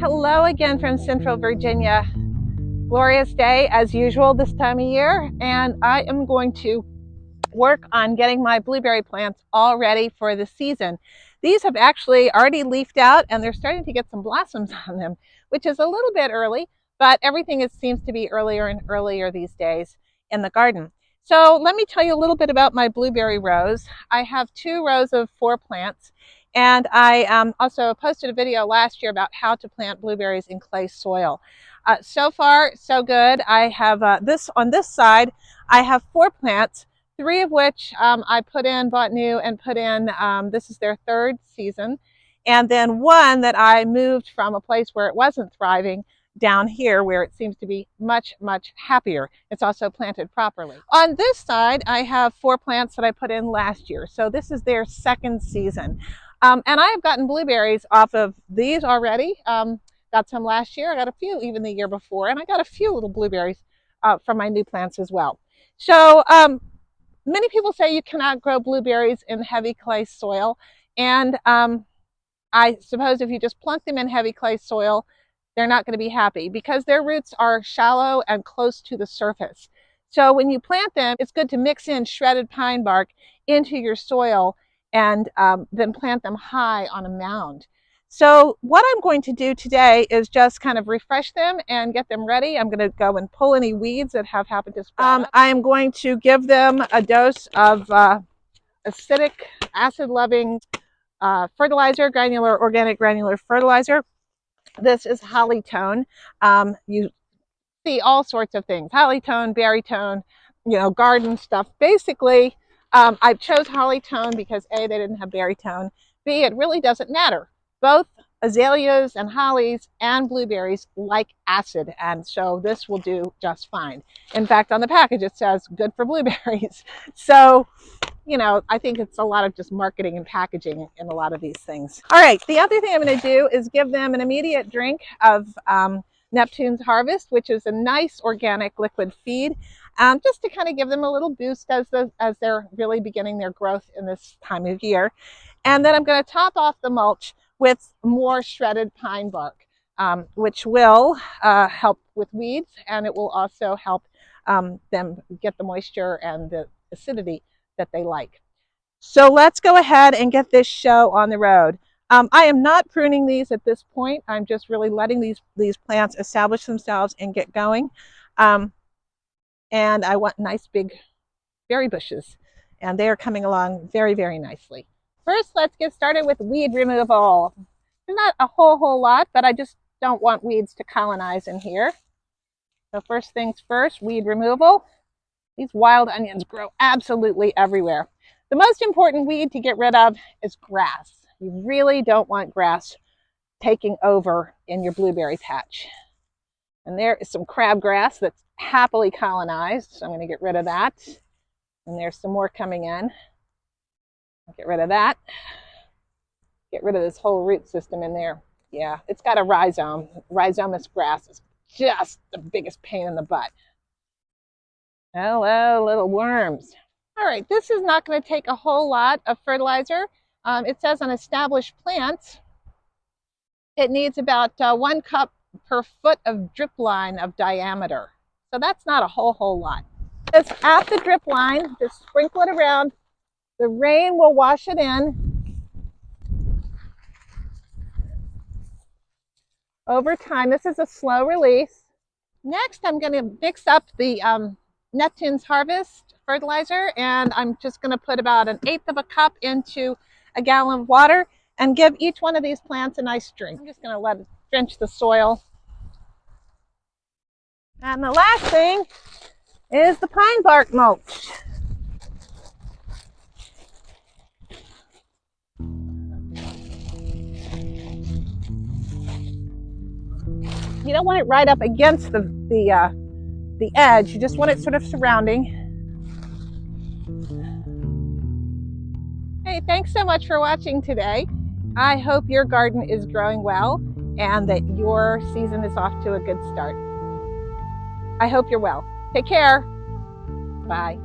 Hello again from Central Virginia. Glorious day as usual this time of year, and I am going to work on getting my blueberry plants all ready for the season. These have actually already leafed out and they're starting to get some blossoms on them, which is a little bit early, but everything seems to be earlier and earlier these days in the garden. So let me tell you a little bit about my blueberry rows. I have 2 rows of 4 plants, and I also posted a video last year about how to plant blueberries in clay soil. So far, so good. I have on this side, I have 4 plants, 3 of which I bought new and put in, this is their 3rd season. And then 1 that I moved from a place where it wasn't thriving down here where it seems to be much, much happier. It's also planted properly. On this side, I have 4 plants that I put in last year. So this is their 2nd season. And I have gotten blueberries off of these already. Got some last year. I got a few even the year before. And I got a few little blueberries from my new plants as well. So many people say you cannot grow blueberries in heavy clay soil. And I suppose if you just plunk them in heavy clay soil, they're not going to be happy because their roots are shallow and close to the surface. So when you plant them, it's good to mix in shredded pine bark into your soil and then plant them high on a mound. So what I'm going to do today is just kind of refresh them and get them ready. I'm going to go and pull any weeds that have happened to sprout up. I am going to give them a dose of acidic, acid-loving fertilizer, organic granular fertilizer. This is Hollytone. You see all sorts of things: Hollytone, berrytone, garden stuff. Basically, I chose Hollytone because A, they didn't have berrytone. B, it really doesn't matter. Both azaleas and hollies and blueberries like acid, and so this will do just fine. In fact, on the package it says good for blueberries. So, I think it's a lot of just marketing and packaging in a lot of these things. All right, the other thing I'm going to do is give them an immediate drink of Neptune's Harvest, which is a nice organic liquid feed, just to kind of give them a little boost as they're really beginning their growth in this time of year. And then I'm going to top off the mulch with more shredded pine bark, which will help with weeds, and it will also help them get the moisture and the acidity that they like. So let's go ahead and get this show on the road. I am not pruning these at this point. I'm just really letting these plants establish themselves and get going. And I want nice big berry bushes, and they are coming along very, very nicely. First, let's get started with weed removal. There's not a whole lot, but I just don't want weeds to colonize in here. So first things first, weed removal. These wild onions grow absolutely everywhere. The most important weed to get rid of is grass. You really don't want grass taking over in your blueberry patch. And there is some crabgrass that's happily colonized, so I'm going to get rid of that. And there's some more coming in. I'll get rid of that. Get rid of this whole root system in there. Yeah, it's got a rhizome. Rhizomous grass is just the biggest pain in the butt. Hello, little worms. All right, this is not going to take a whole lot of fertilizer. It says on established plants, it needs about 1 cup per foot of drip line of diameter. So that's not a whole lot. Just at the drip line, just sprinkle it around. The rain will wash it in. Over time, this is a slow release. Next, I'm going to mix up the Neptune's Harvest fertilizer, and I'm just going to put about 1/8 of a cup into a gallon of water and give each one of these plants a nice drink. I'm just going to let it drench the soil. And the last thing is the pine bark mulch. You don't want it right up against the edge. You just want it sort of surrounding. Hey, thanks so much for watching today. I hope your garden is growing well and that your season is off to a good start. I hope you're well. Take care. Bye.